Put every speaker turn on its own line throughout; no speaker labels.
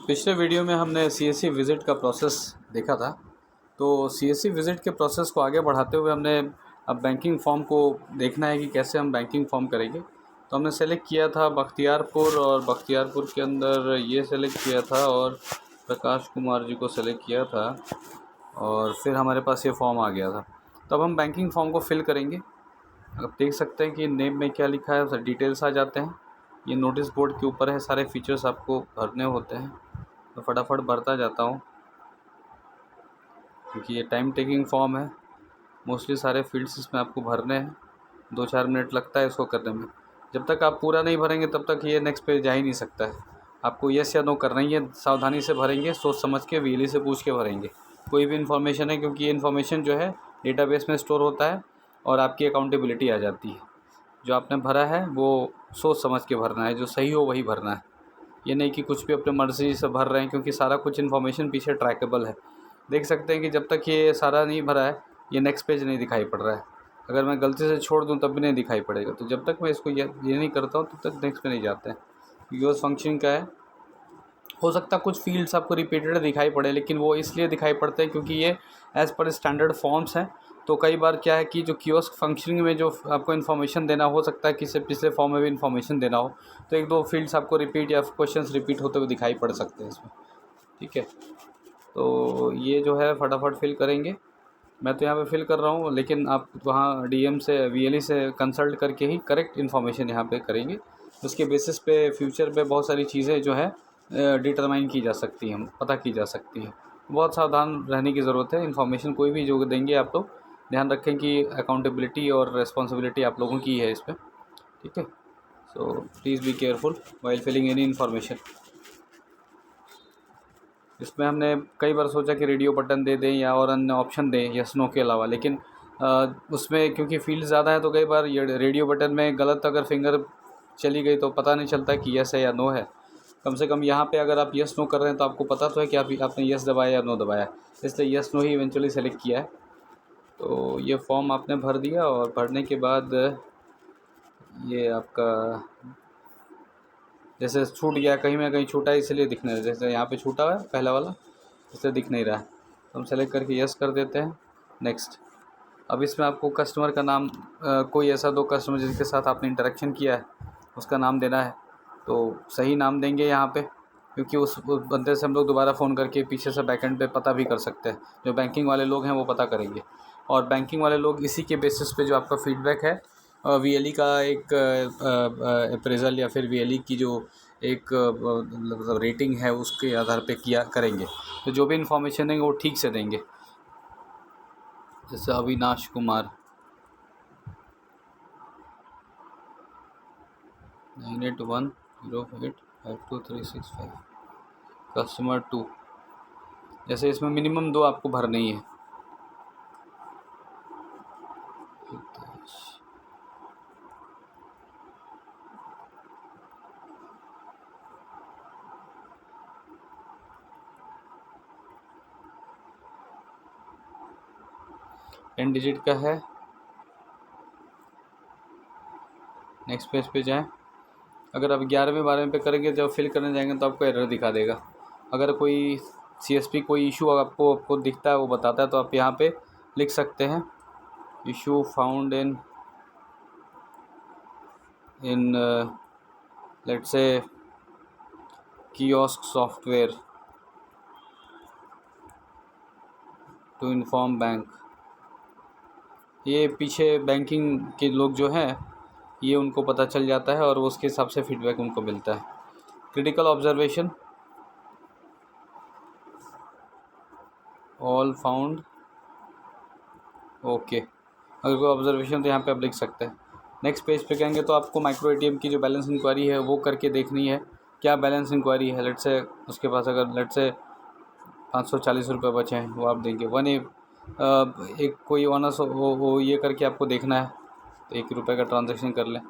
पिछले वीडियो में हमने सीएससी विज़िट का प्रोसेस देखा था। तो सीएससी विज़िट के प्रोसेस को आगे बढ़ाते हुए हमने अब बैंकिंग फॉर्म को देखना है कि कैसे हम बैंकिंग फॉर्म करेंगे। तो हमने सेलेक्ट किया था बख्तियारपुर, और बख्तियारपुर के अंदर ये सेलेक्ट किया था और प्रकाश कुमार जी को सेलेक्ट किया था, और फिर हमारे पास ये फॉर्म आ गया था। तो अब हम बैंकिंग फॉर्म को फिल करेंगे। आप देख सकते हैं कि नेम में क्या लिखा है, सब डिटेल्स आ जाते हैं। ये नोटिस बोर्ड के ऊपर है, सारे फीचर्स आपको भरने होते हैं। तो फटाफट भरता जाता हूँ क्योंकि ये टाइम टेकिंग फॉर्म है। मोस्टली सारे फील्ड्स इसमें आपको भरने हैं, 2-4 मिनट लगता है इसको करने में। जब तक आप पूरा नहीं भरेंगे तब तक ये नेक्स्ट पेज जा ही नहीं सकता है। आपको येस या नो करना ही है, सावधानी से भरेंगे, सोच समझ के, वीएलई से पूछ के भरेंगे। कोई भी इन्फॉर्मेशन है, क्योंकि ये इन्फॉर्मेशन जो है डेटाबेस में स्टोर होता है और आपकी अकाउंटेबिलिटी आ जाती है। जो आपने भरा है वो सोच समझ के भरना है, जो सही हो वही भरना है। ये नहीं कि कुछ भी अपने मर्ज़ी से भर रहे हैं, क्योंकि सारा कुछ इन्फॉर्मेशन पीछे ट्रैकेबल है। देख सकते हैं कि जब तक ये सारा नहीं भरा है ये नेक्स्ट पेज नहीं दिखाई पड़ रहा है। अगर मैं गलती से छोड़ दूं तब भी नहीं दिखाई पड़ेगा। तो जब तक मैं इसको ये नहीं करता हूँ तब तक नेक्स्ट पे नहीं जाते हैं। यूज़ फंक्शन का है, हो सकता है कुछ फील्ड्स आपको रिपीटेड दिखाई पड़े, लेकिन वो इसलिए दिखाई पड़ते हैं क्योंकि ये एज़ पर स्टैंडर्ड फॉर्म्स हैं। तो कई बार क्या है कि जो कियोस्क फंक्शनिंग में जो आपको इन्फॉर्मेशन देना हो सकता है, किसी पिछले फॉर्म में भी इन्फॉर्मेशन देना हो, तो 1-2 फील्ड्स आपको रिपीट या क्वेश्चंस रिपीट होते हुए दिखाई पड़ सकते हैं इसमें। ठीक है, तो ये जो है फटाफट फिल करेंगे। मैं तो यहाँ पे फिल कर रहा हूँ, लेकिन आप वहाँ डीएम से, वीएलई से कंसल्ट करके ही करेक्ट इन्फॉर्मेशन यहाँ पे करेंगे। उसके बेसिस पे फ्यूचर पे बहुत सारी चीज़ें जो है डिटरमाइन की जा सकती हैं, पता की जा सकती हैं। बहुत सावधान रहने की ज़रूरत है। इन्फॉर्मेशन कोई भी जो देंगे आप लोग ध्यान रखें कि अकाउंटेबिलिटी और रिस्पॉन्सिबिलिटी आप लोगों की है इस पर। ठीक है, so please be careful while filling any information. इसमें हमने कई बार सोचा कि रेडियो बटन दे दें या और अन्य ऑप्शन दें यस नो के अलावा, लेकिन उसमें क्योंकि फील्ड ज़्यादा है तो कई बार ये रेडियो बटन में गलत अगर फिंगर चली गई तो पता नहीं चलता कि यस है या नो है। कम से कम यहाँ पे अगर आप यस नो कर रहे हैं तो आपको पता तो है कि आपने यस दबाया या नो दबाया, इसलिए यस नो ही इवेंचुअली सेलेक्ट किया है। तो ये फॉर्म आपने भर दिया, और भरने के बाद ये आपका जैसे छूट गया, कहीं में कहीं छूटा है इसलिए दिख नहीं रहा। जैसे यहाँ पे छूटा हुआ है पहला वाला, इसलिए दिख नहीं रहा है। तो हम सेलेक्ट करके यस कर देते हैं, नेक्स्ट। अब इसमें आपको कस्टमर का नाम, कोई ऐसा 2 कस्टमर जिनके साथ आपने इंटरेक्शन किया है उसका नाम देना है। तो सही नाम देंगे यहाँ पे, क्योंकि उस बंदे से हम लोग दोबारा फ़ोन करके पीछे से बैकएंड पे पता भी कर सकते हैं। जो बैंकिंग वाले लोग हैं वो पता करेंगे, और बैंकिंग वाले लोग इसी के बेसिस पे जो आपका फीडबैक है वीएलई का एक अप्रेज़ल या फिर वीएलई की जो एक मतलब रेटिंग है उसके आधार पे किया करेंगे। तो जो भी इन्फॉर्मेशन देंगे वो ठीक से देंगे। जैसे अविनाश कुमार 9810852365 कस्टमर 2। जैसे इसमें मिनिमम 2 आपको भरनी ही है। एन डिजिट का है। नेक्स्ट पेज पे जाएं। अगर आप 11वें 12वें पे करेंगे, जब फिल करने जाएंगे तो आपको एरर दिखा देगा। अगर कोई सीएसपी कोई इशू आपको दिखता है, वो बताता है, तो आप यहाँ पे लिख सकते हैं issue found in let's say kiosk software to inform bank. ये पीछे बैंकिंग के लोग जो हैं ये उनको पता चल जाता है और उसके हिसाब से फीडबैक उनको मिलता है। Critical observation all found okay. अगर कोई ऑब्जर्वेशन तो यहाँ पे आप लिख सकते हैं। नेक्स्ट पेज पे कहेंगे तो आपको माइक्रो एटीएम की जो बैलेंस इंक्वायरी है वो करके देखनी है, क्या बैलेंस इंक्वायरी है। लेट से उसके पास अगर लेट से 540 रुपये बचे हैं वो आप देंगे। एक कोई ऑनर्स वो ये करके आपको देखना है, तो 1 रुपये का ट्रांजेक्शन कर लें।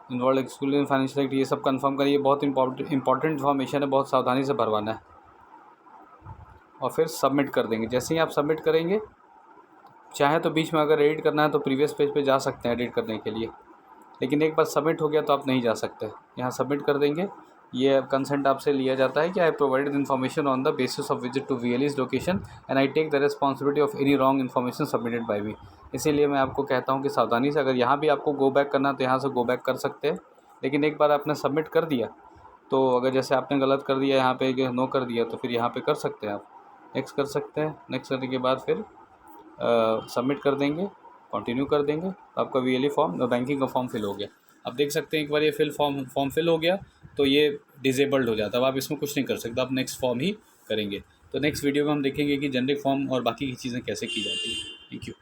इन्वॉल्व एक्सक्लूसिव फाइनेंशियल एक्ट, ये सब कंफर्म करिए। बहुत इंपॉर्टेंट इन्फॉर्मेशन है, बहुत सावधानी से भरवाना है, और फिर सबमिट कर देंगे। जैसे ही आप सबमिट करेंगे, चाहे तो बीच में अगर एडिट करना है तो प्रीवियस पेज पे जा सकते हैं एडिट करने के लिए, लेकिन एक बार सबमिट हो गया तो आप नहीं जा सकते। यहाँ सबमिट कर देंगे, ये कंसेंट आपसे लिया जाता है कि I provided information on the basis of visit to VLE's location and I take the responsibility of any wrong information submitted by me. इसीलिए मैं आपको कहता हूँ कि सावधानी से, अगर यहाँ भी आपको गो बैक करना तो यहाँ से गो बैक कर सकते हैं, लेकिन एक बार आपने सबमिट कर दिया तो अगर जैसे आपने गलत कर दिया यहाँ पे नो कर दिया तो फिर यहाँ पे कर सकते हैं आप नेक्स्ट कर सकते हैं। नेक्स्ट करने के बाद फिर सबमिट कर देंगे, कंटिन्यू कर देंगे तो आपका VLE फॉर्म बैंकिंग का फॉर्म फिल हो गया। आप देख सकते हैं एक बार ये फॉर्म फिल हो गया तो ये डिजेबल्ड हो जाता है, अब आप इसमें कुछ नहीं कर सकते, आप नेक्स्ट फॉर्म ही करेंगे। तो नेक्स्ट वीडियो में हम देखेंगे कि जनरिक फॉर्म और बाकी की चीज़ें कैसे की जाती हैं। Thank you.